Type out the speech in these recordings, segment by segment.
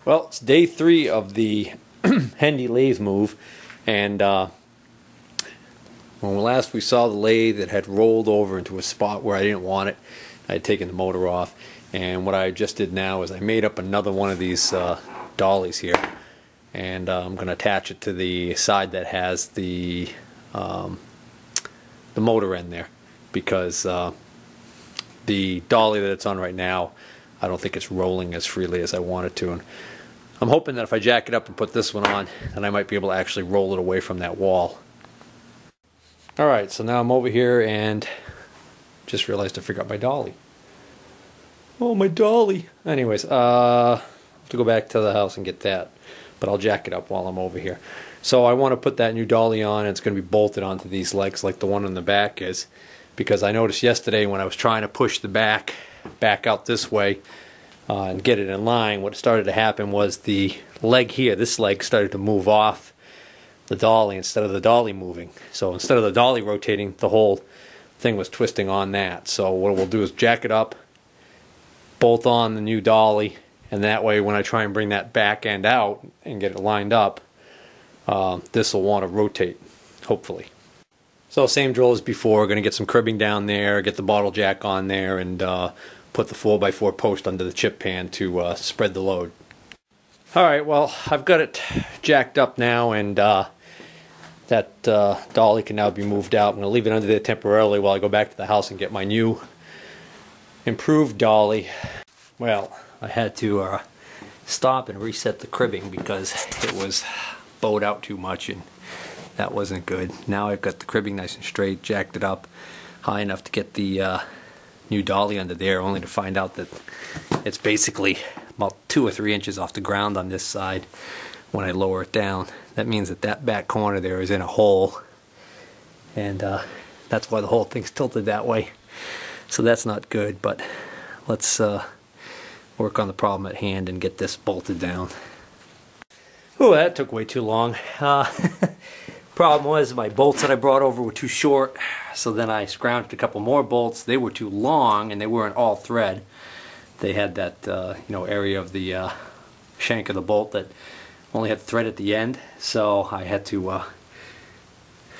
Well, it's day 3 of the Hendey lathe move, and when last we saw the lathe, it had rolled over into a spot where I didn't want it. I had taken the motor off, and what I just did now is I made up another one of these dollies here, and I'm going to attach it to the side that has the motor end there, because the dolly that it's on right now, I don't think it's rolling as freely as I want it to. And I'm hoping that if I jack it up and put this one on, then I might be able to actually roll it away from that wall. Alright, so now I'm over here and just realized I forgot my dolly. Oh, my dolly! Anyways, I have to go back to the house and get that. But I'll jack it up while I'm over here. So I want to put that new dolly on, and it's going to be bolted onto these legs like the one on the back is. Because I noticed yesterday when I was trying to push the back out this way and get it in line, what started to happen was the leg here, this leg started to move off the dolly instead of the dolly moving. So instead of the dolly rotating, the whole thing was twisting on that. So what we'll do is jack it up, bolt on the new dolly, and that way when I try and bring that back end out and get it lined up, this will want to rotate, hopefully. So same drill as before, going to get some cribbing down there, get the bottle jack on there, and put the 4x4 post under the chip pan to spread the load. Alright, well, I've got it jacked up now, and that dolly can now be moved out. I'm going to leave it under there temporarily while I go back to the house and get my new improved dolly. Well, I had to stop and reset the cribbing because it was bowed out too much, and that wasn't good. Now I've got the cribbing nice and straight, jacked it up high enough to get the new dolly under there, only to find out that it's basically about 2 or 3 inches off the ground on this side when I lower it down. That means that that back corner there is in a hole, and that's why the whole thing's tilted that way. So that's not good, but let's work on the problem at hand and get this bolted down. Oh, that took way too long. Problem was my bolts that I brought over were too short, so then I scrounged a couple more bolts. They were too long and they weren't all thread. They had that area of the shank of the bolt that only had thread at the end, so I had to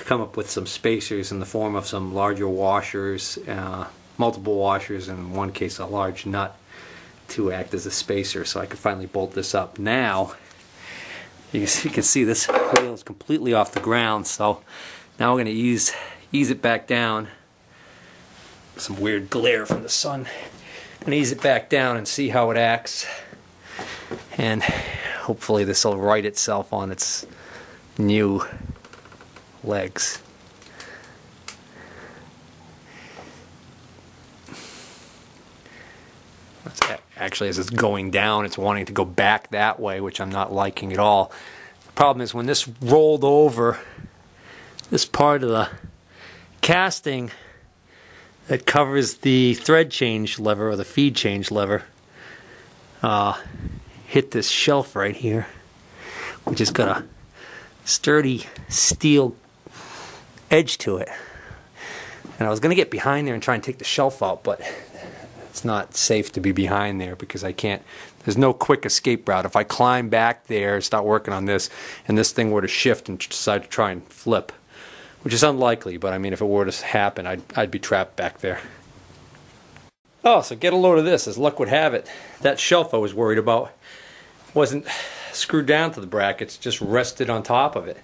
come up with some spacers in the form of some larger washers, multiple washers, and in one case a large nut to act as a spacer, so I could finally bolt this up. Now you can see this wheel is completely off the ground, so now we're going to ease it back down. Some weird glare from the sun. I'm going to ease it back down and see how it acts, and hopefully this will right itself on its new legs. Actually, as it's going down, it's wanting to go back that way, which I'm not liking at all. The problem is when this rolled over, this part of the casting that covers the thread change lever or the feed change lever hit this shelf right here, which has got a sturdy steel edge to it. And I was going to get behind there and try and take the shelf out, but it's not safe to be behind there because I can't, there's no quick escape route. If I climb back there, start working on this, and this thing were to shift and decide to try and flip, which is unlikely, but I mean if it were to happen, I'd be trapped back there. Oh, so get a load of this. As luck would have it, that shelf I was worried about wasn't screwed down to the brackets, just rested on top of it.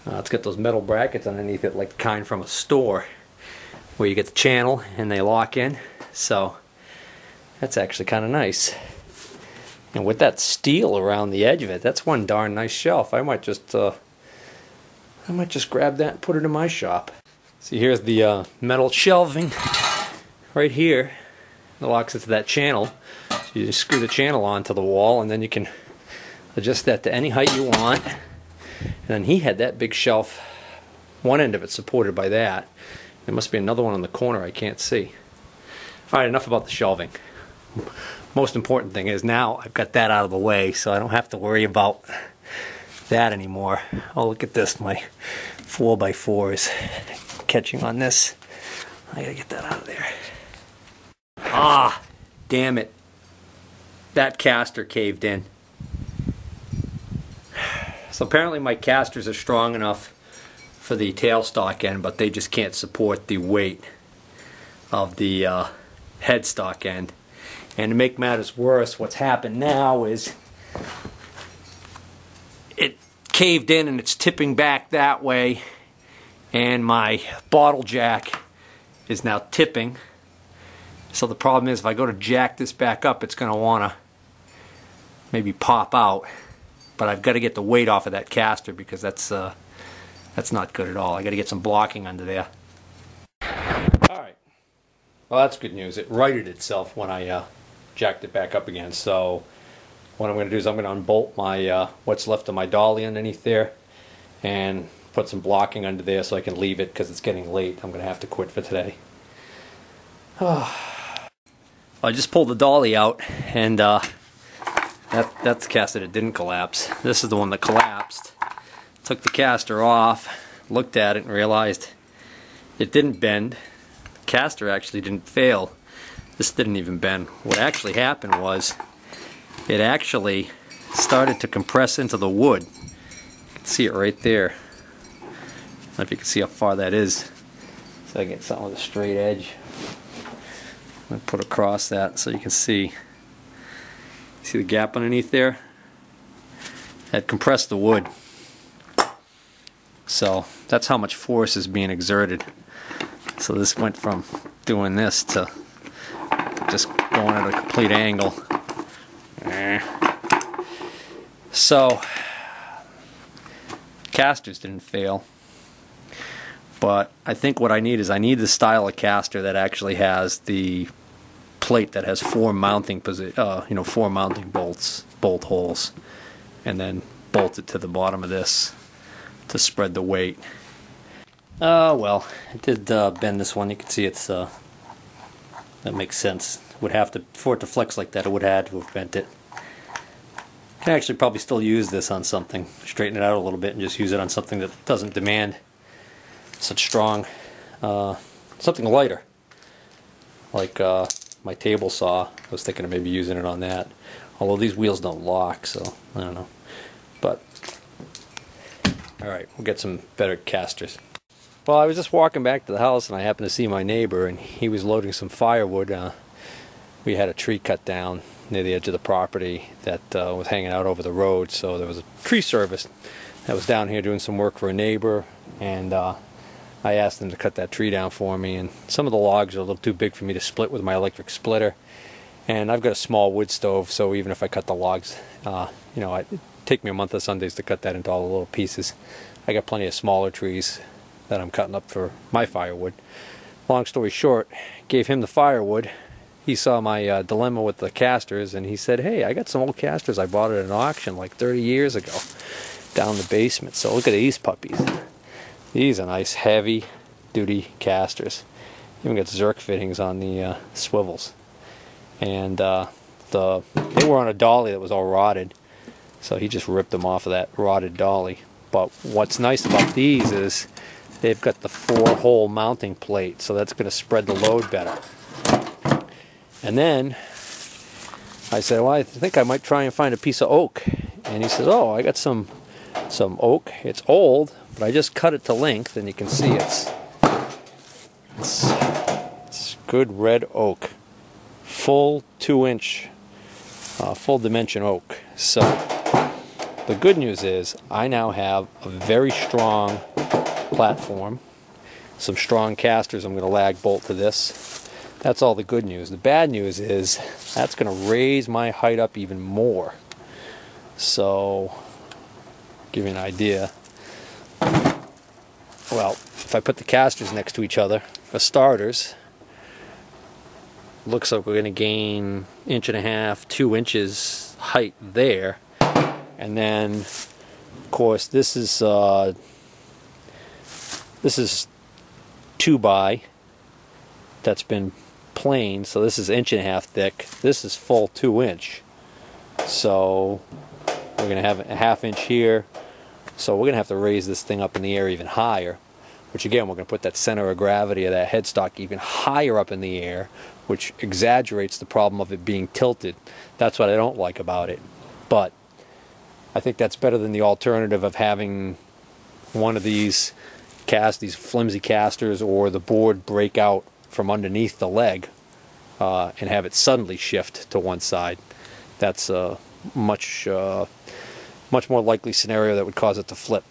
It's got those metal brackets underneath it like the kind from a store where you get the channel and they lock in. So that's actually kind of nice. And with that steel around the edge of it, that's one darn nice shelf. I might just grab that and put it in my shop. See, here's the metal shelving right here. It locks it to that channel. So you just screw the channel onto the wall, and then you can adjust that to any height you want. And then he had that big shelf, one end of it supported by that. There must be another one on the corner I can't see. Alright, enough about the shelving. Most important thing is now I've got that out of the way, so I don't have to worry about that anymore. Oh, look at this, my 4x4 is catching on this. I gotta get that out of there. Ah, damn it. That caster caved in. So apparently my casters are strong enough for the tailstock end, but they just can't support the weight of the headstock end. And to make matters worse, what's happened now is it caved in and it's tipping back that way, and my bottle jack is now tipping. So the problem is, if I go to jack this back up, it's going to want to maybe pop out. But I've got to get the weight off of that caster, because that's not good at all. I got to get some blocking under there. All right. Well, that's good news. It righted itself when I jacked it back up again. So what I'm going to do is I'm going to unbolt my what's left of my dolly underneath there, and put some blocking under there so I can leave it, because it's getting late. I'm going to have to quit for today. I just pulled the dolly out, and that's the caster that didn't collapse. This is the one that collapsed. Took the caster off, looked at it, and realized it didn't bend. The caster actually didn't fail. This didn't even bend. What actually happened was it actually started to compress into the wood. You can see it right there. I don't know if you can see how far that is. So I get something with a straight edge. I'm going to put across that so you can see. See the gap underneath there? That compressed the wood. So that's how much force is being exerted. So this went from doing this to just going at a complete angle. So casters didn't fail, but I think what I need is the style of caster that actually has the plate that has four mounting bolt holes, and then bolt it to the bottom of this to spread the weight. Well, it did bend this one. You can see it's that makes sense. Would have to, for it to flex like that, it would have had to have bent it. Can actually probably still use this on something, straighten it out a little bit, and just use it on something that doesn't demand such strong, something lighter, like my table saw. I was thinking of maybe using it on that, although these wheels don't lock, so I don't know. But alright, we'll get some better casters. Well, I was just walking back to the house, and I happened to see my neighbor, and he was loading some firewood. We had a tree cut down near the edge of the property that was hanging out over the road, so there was a tree service that was down here doing some work for a neighbor, and I asked them to cut that tree down for me. And some of the logs are a little too big for me to split with my electric splitter, and I've got a small wood stove, so even if I cut the logs, it'd take me a month of Sundays to cut that into all the little pieces. I got plenty of smaller trees that I'm cutting up for my firewood. Long story short, gave him the firewood. He saw my dilemma with the casters, and he said, "Hey, I got some old casters I bought at an auction like 30 years ago down the basement. So look at these puppies. These are nice heavy duty casters. Even got Zerk fittings on the swivels. And they were on a dolly that was all rotted, so he just ripped them off of that rotted dolly. But what's nice about these is they've got the 4-hole mounting plate, so that's going to spread the load better." And then I said, "Well, I think I might try and find a piece of oak." And he says, "Oh, I got some oak. It's old, but I just cut it to length, and you can see it's good red oak, full 2-inch, full dimension oak." So the good news is I now have a very strong platform, some strong casters. I'm going to lag bolt to this. That's all the good news. The bad news is that's going to raise my height up even more. So, give you an idea. Well, if I put the casters next to each other, for starters, looks like we're going to gain 1.5 to 2 inches height there. And then, of course, this is 2x that's been plain, so this is 1.5 thick. This is full 2-inch, so we're going to have a 1/2 inch here. So we're going to have to raise this thing up in the air even higher, which again, we're going to put that center of gravity of that headstock even higher up in the air, which exaggerates the problem of it being tilted. That's what I don't like about it. But I think that's better than the alternative of having one of these flimsy casters, or the board break out from underneath the leg and have it suddenly shift to one side. That's a much more likely scenario that would cause it to flip.